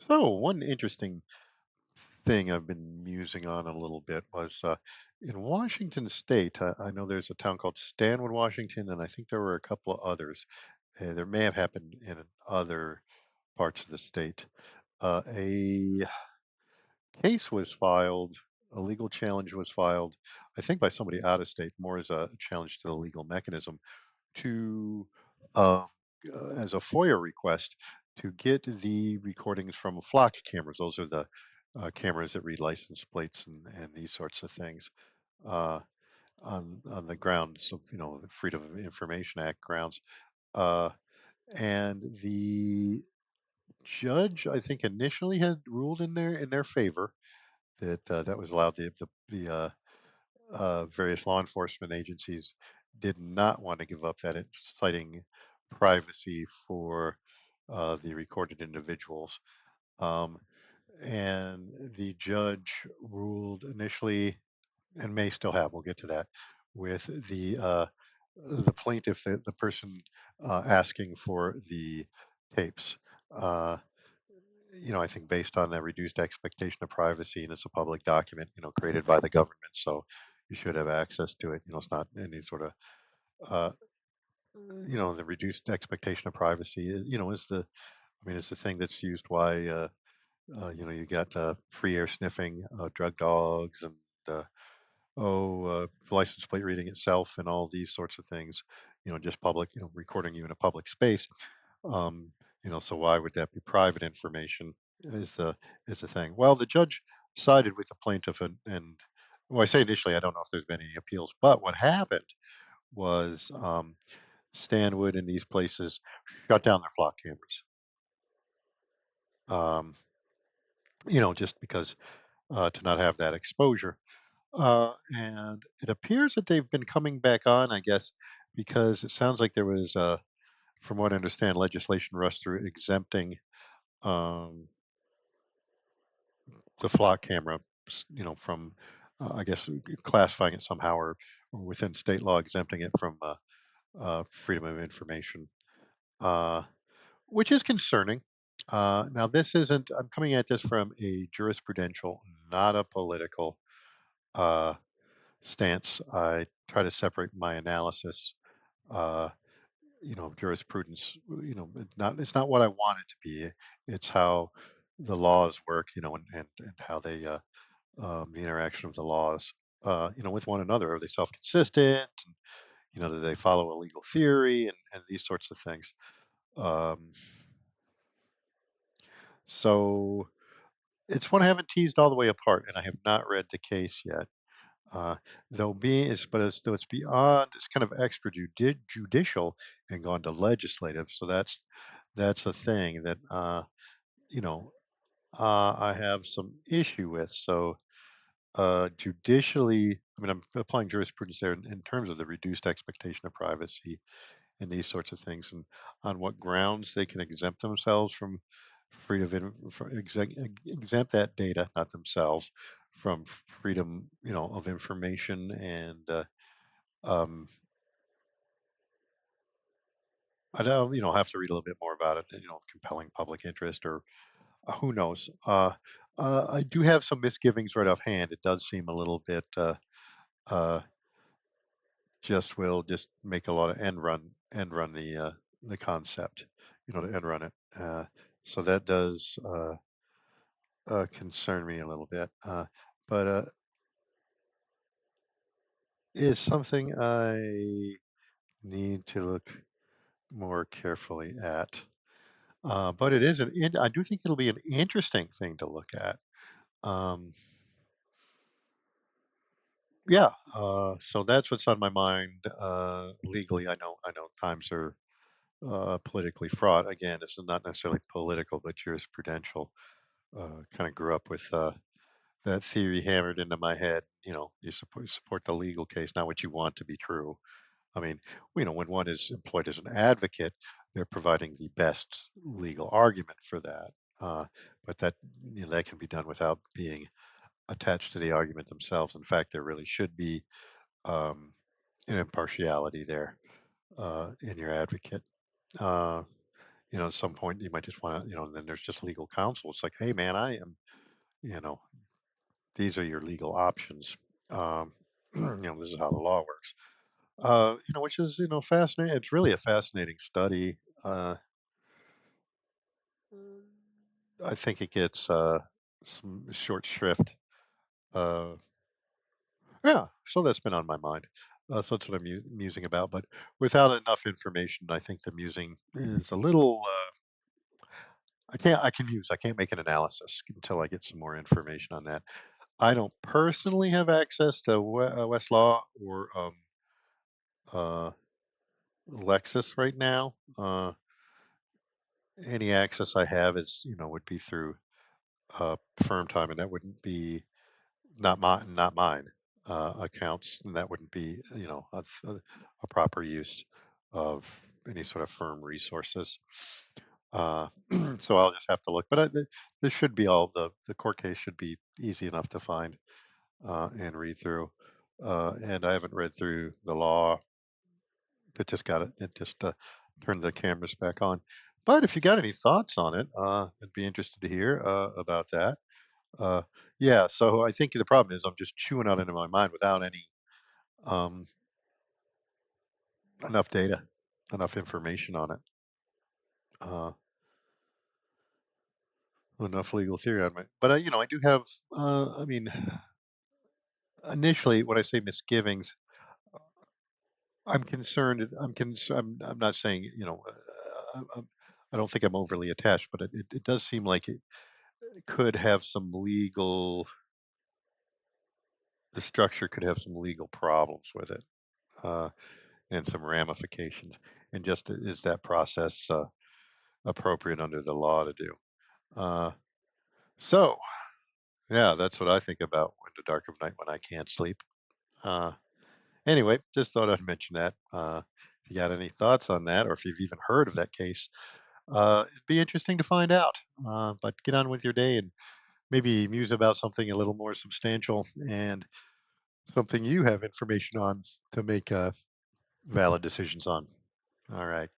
So, one interesting thing I've been musing on a little bit was in Washington State. I know there's a town called Stanwood, Washington, and I think there were a couple of others. There may have happened in other parts of the state. A case was filed, a legal challenge was filed, I think by somebody out of state, more as a challenge to the legal mechanism to uh, as a FOIA request to get the recordings from flock cameras. Those are the cameras that read license plates and these sorts of things uh, on the grounds of the Freedom of Information Act grounds. Uh, and the judge, I think, initially had ruled in their favor that that was allowed. The various law enforcement agencies did not want to give up that, citing privacy for the recorded individuals. Um, and the judge ruled initially, and may still have, we'll get to that, with the plaintiff, the person asking for the tapes. Uh, I think based on that reduced expectation of privacy, and it's a public document, created by the government, so you should have access to it. It's not any sort of, uh, the reduced expectation of privacy. Is it's the thing that's used why, you got free air sniffing, drug dogs, and uh, license plate reading itself, and all these sorts of things. Just public, recording you in a public space. Um, so why would that be private information? Is the is the thing? Well, the judge sided with the plaintiff, and well, I say initially, I don't know if there's been any appeals, but what happened was Stanwood and these places shut down their flock cameras. Um, just because to not have that exposure. And it appears that they've been coming back on, I guess, because it sounds like there was, from what I understand, legislation rushed through exempting um, the flock camera, from, I guess, classifying it somehow, or within state law exempting it from freedom of information, uh, which is concerning. Now, this isn't, I'm coming at this from a jurisprudential, not a political uh, stance. I try to separate my analysis, uh, jurisprudence. It's not what I want it to be. It's how the laws work, and how they the interaction of the laws, with one another. Are they self-consistent? Do they follow a legal theory, and these sorts of things? Um, so it's one I haven't teased all the way apart, and I have not read the case yet. Uh, though being is but it's though it's beyond, it's kind of judicial and gone to legislative. So that's a thing that you know I have some issue with. So judicially, I mean, I'm applying jurisprudence there in terms of the reduced expectation of privacy and these sorts of things, and on what grounds they can exempt themselves from freedom of exempt that data, not themselves, from freedom, of information, and um, I don't, have to read a little bit more about it. Compelling public interest, or who knows. I do have some misgivings right offhand. It does seem a little bit. Uh, just will just make a lot of end run the concept, to end run it. So that does concern me a little bit, but is something I need to look more carefully at. But it is I do think it'll be an interesting thing to look at. Um, yeah. So that's what's on my mind legally. I know times are politically fraught. Again, this is not necessarily political, but jurisprudential. Kind of grew up with that theory hammered into my head. You support the legal case, not what you want to be true. I mean, when one is employed as an advocate, they're providing the best legal argument for that. Uh, but that can be done without being attached to the argument themselves. In fact, there really should be um, an impartiality there in your advocate. Uh, At some point you might just want to, and then there's just legal counsel. It's like, hey, man, you know, these are your legal options. Um, this is how the law works. Which is, fascinating. It's really a fascinating study. I think it gets some short shrift. Uh, yeah, so that's been on my mind. So that's what I'm musing about. But without enough information, I think the musing is a little. I can't make an analysis until I get some more information on that. I don't personally have access to Westlaw or uh, Lexis right now. Any access I have is, would be through firm time, and that wouldn't be not mine accounts, and that wouldn't be, a proper use of any sort of firm resources. Uh, so I'll just have to look, but this should be all the court case should be easy enough to find and read through. And I haven't read through the law. It just got it. It just turned the cameras back on. But if you got any thoughts on it, I'd be interested to hear about that. Uh, yeah, so I think the problem is I'm just chewing on it in my mind without any um, enough data, enough information on it, uh, enough legal theory on it. But I do have. I mean, initially, when I say misgivings, I'm concerned. I'm not saying I don't think I'm overly attached, but it does seem like it could have some legal. The structure could have some legal problems with it. Uh, and some ramifications. And just is that process appropriate under the law to do? Uh, so, yeah, that's what I think about in the dark of night when I can't sleep. Uh, anyway, just thought I'd mention that. If you got any thoughts on that, or if you've even heard of that case, it'd be interesting to find out. But get on with your day and maybe muse about something a little more substantial and something you have information on to make valid decisions on. All right.